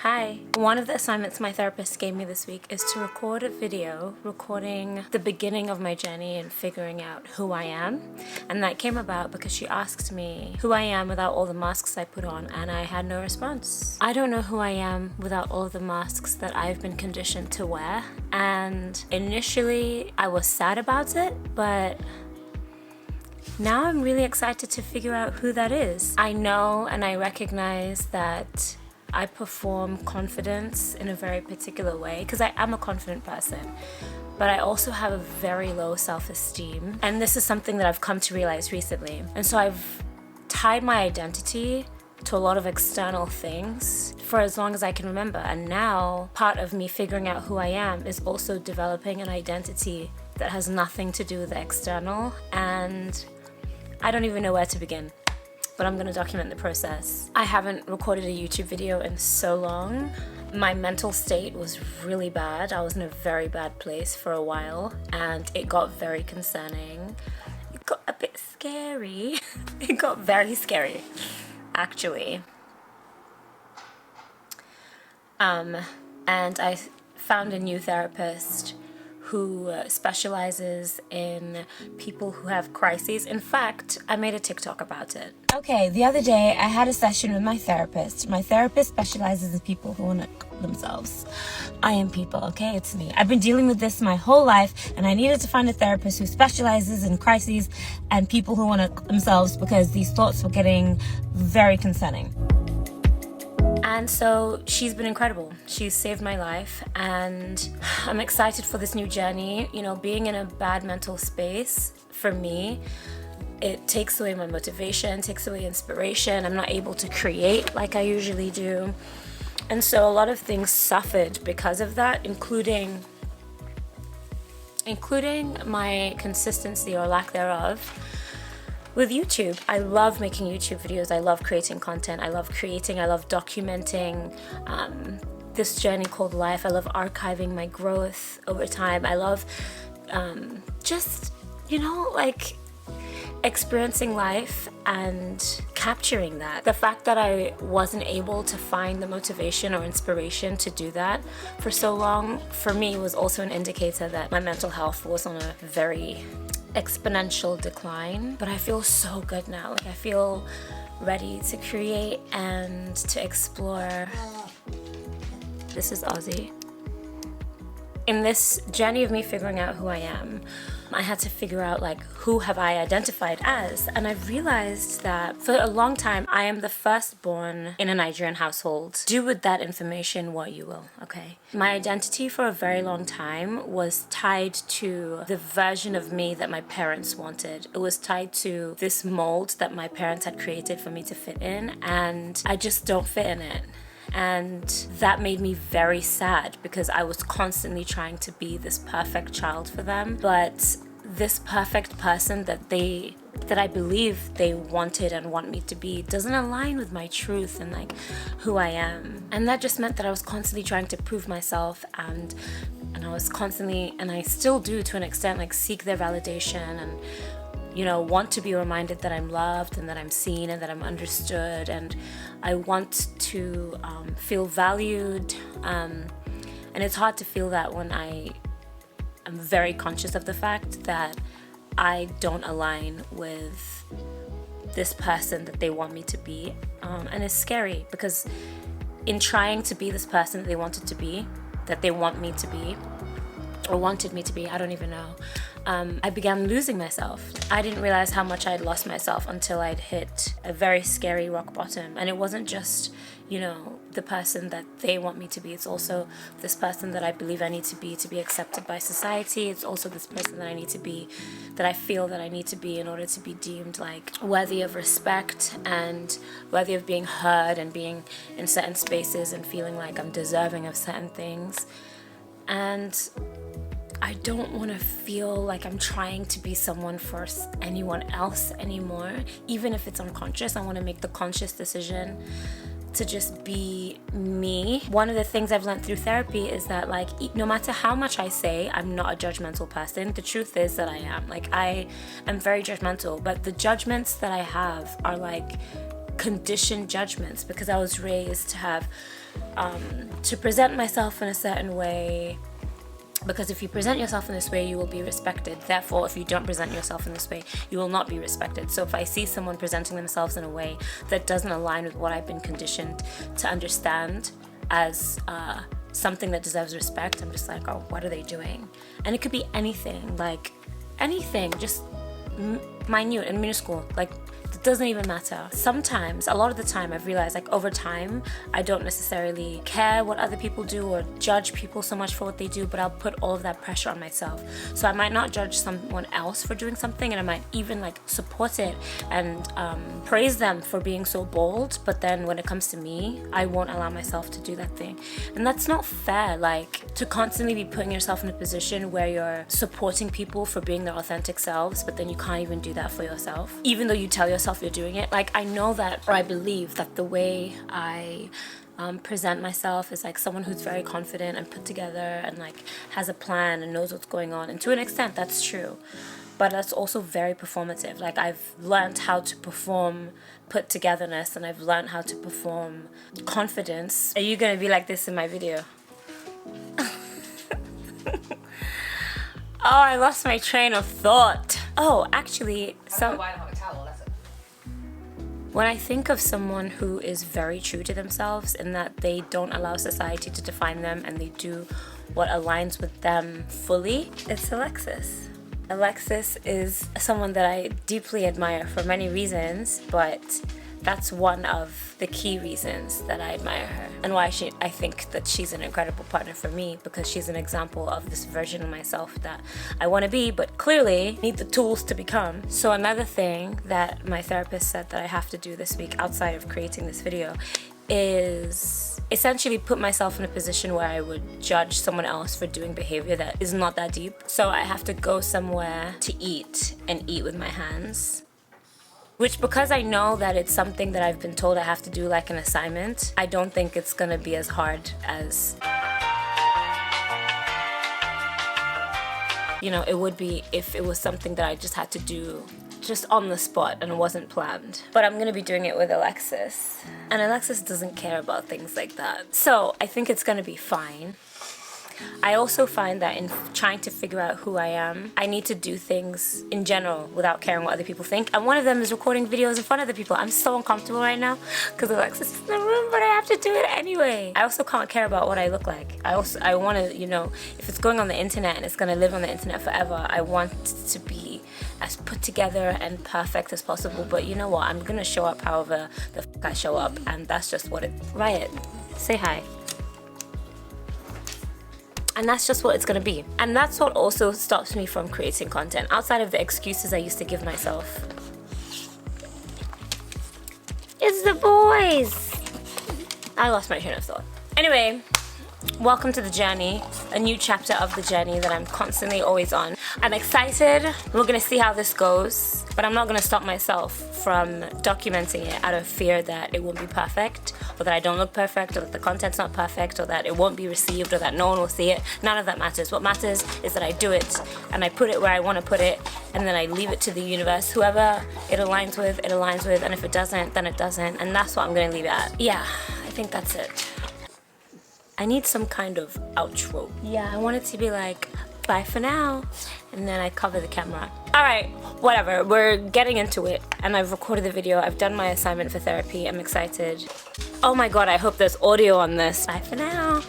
Hi. One of the assignments my therapist gave me this week is to record a video recording the beginning of my journey and figuring out who I am. And that came about because she asked me who I am without all the masks I put on, and I had no response. I don't know who I am without all of the masks that I've been conditioned to wear. And initially I was sad about it, but now I'm really excited to figure out who that is. I know and I recognize that I perform confidence in a very particular way because I am a confident person, but I also have a very low self-esteem. And this is something that I've come to realize recently. And so I've tied my identity to a lot of external things for as long as I can remember. And now part of me figuring out who I am is also developing an identity that has nothing to do with the external. And I don't even know where to begin, but I'm gonna document the process. I haven't recorded a YouTube video in so long. My mental state was really bad. I was in a very bad place for a while, and it got very concerning. It got a bit scary. It got very scary, actually. And I found a new therapist who specializes in people who have crises. In fact, I made a TikTok about it. Okay, the other day I had a session with my therapist. My therapist specializes in people who want to kill themselves. I am people, okay? It's me. I've been dealing with this my whole life, and I needed to find a therapist who specializes in crises and people who want to kill themselves because these thoughts were getting very concerning. And so she's been incredible. She's saved my life, and I'm excited for this new journey. You know, being in a bad mental space, for me, it takes away my motivation, takes away inspiration. I'm not able to create like I usually do. And so a lot of things suffered because of that, including my consistency or lack thereof. With YouTube, I love making YouTube videos. I love creating content. I love documenting this journey called life. I love archiving my growth over time. I love just, like experiencing life and capturing that. The fact that I wasn't able to find the motivation or inspiration to do that for so long, for me, was also an indicator that my mental health was on a very exponential decline. But I feel so good now. Like, I feel ready to create and to explore. This is Ozzy. In this journey of me figuring out who I am, I had to figure out, like, who have I identified as? And I've realized that for a long time, I am the firstborn in a Nigerian household. Do with that information what you will, okay? My identity for a very long time was tied to the version of me that my parents wanted. It was tied to this mold that my parents had created for me to fit in, and I just don't fit in it. And that made me very sad because I was constantly trying to be this perfect child for them. But this perfect person that I believe they wanted and want me to be doesn't align with my truth and like who I am. And that just meant that I was constantly trying to prove myself, and I was constantly, and I still do to an extent, like seek their validation and want to be reminded that I'm loved and that I'm seen and that I'm understood, and I want to feel valued, and it's hard to feel that when I am very conscious of the fact that I don't align with this person that they want me to be, and it's scary because in trying to be this person that they wanted to be, that they want me to be, or wanted me to be, I don't even know, I began losing myself. I didn't realize how much I'd lost myself until I'd hit a very scary rock bottom. And it wasn't just, the person that they want me to be. It's also this person that I believe I need to be accepted by society. It's also this person that I need to be, that I feel that I need to be in order to be deemed like worthy of respect and worthy of being heard and being in certain spaces and feeling like I'm deserving of certain things. And I don't want to feel like I'm trying to be someone for anyone else anymore. Even if it's unconscious, I want to make the conscious decision to just be me. One of the things I've learned through therapy is that, like, no matter how much I say I'm not a judgmental person, the truth is that I am. Like, I am very judgmental, but the judgments that I have are like conditioned judgments because I was raised to have to present myself in a certain way, because if you present yourself in this way you will be respected. Therefore, if you don't present yourself in this way you will not be respected. So if I see someone presenting themselves in a way that doesn't align with what I've been conditioned to understand as something that deserves respect, I'm just like, oh, what are they doing? And it could be anything, like anything, just minute and minuscule, like it doesn't even matter. Sometimes, a lot of the time, I've realized, like, over time I don't necessarily care what other people do or judge people so much for what they do, but I'll put all of that pressure on myself. So I might not judge someone else for doing something, and I might even like support it and praise them for being so bold, but then when it comes to me, I won't allow myself to do that thing. And that's not fair, like, to constantly be putting yourself in a position where you're supporting people for being their authentic selves, but then you can't even do that for yourself, even though you tell yourself you're doing it. Like, I know that, or I believe that the way I present myself is like someone who's very confident and put together and like has a plan and knows what's going on, and to an extent that's true, but that's also very performative. Like, I've learned how to perform put togetherness, and I've learned how to perform confidence. Are you gonna be like this in my video? Oh, I lost my train of thought. Oh, actually, when I think of someone who is very true to themselves in that they don't allow society to define them and they do what aligns with them fully, it's Alexis. Alexis is someone that I deeply admire for many reasons, but that's one of the key reasons that I admire her, and why I think that she's an incredible partner for me, because she's an example of this version of myself that I want to be, but clearly need the tools to become. So another thing that my therapist said that I have to do this week outside of creating this video is essentially put myself in a position where I would judge someone else for doing behavior that is not that deep. So I have to go somewhere to eat and eat with my hands. Which, because I know that it's something that I've been told I have to do like an assignment, I don't think it's gonna be as hard as, you know, it would be if it was something that I just had to do just on the spot and it wasn't planned. But I'm gonna be doing it with Alexis, and Alexis doesn't care about things like that. So I think it's gonna be fine. I also find that in trying to figure out who I am, I need to do things in general without caring what other people think. And one of them is recording videos in front of other people. I'm so uncomfortable right now because Alexis is in the room, but I have to do it anyway. I also can't care about what I look like. I want to, you know, if it's going on the internet and it's going to live on the internet forever, I want to be as put together and perfect as possible. But you know what? I'm going to show up however the f*** I show up, and that's just what it... Riot, say hi. And that's just what it's gonna be. And that's what also stops me from creating content, outside of the excuses I used to give myself. It's the boys! I lost my train of thought. Anyway, welcome to the journey, a new chapter of the journey that I'm constantly always on. I'm excited. We're gonna see how this goes, but I'm not gonna stop myself from documenting it out of fear that it won't be perfect, or that I don't look perfect, or that the content's not perfect, or that it won't be received, or that no one will see it. None of that matters. What matters is that I do it, and I put it where I want to put it, and then I leave it to the universe. Whoever it aligns with, and if it doesn't, then it doesn't, and that's what I'm gonna leave it at. Yeah, I think that's it. I need some kind of outro. Yeah, I want it to be like, bye for now, and then I cover the camera. Alright, whatever, we're getting into it, and I've recorded the video, I've done my assignment for therapy, I'm excited. Oh my god, I hope there's audio on this. Bye for now.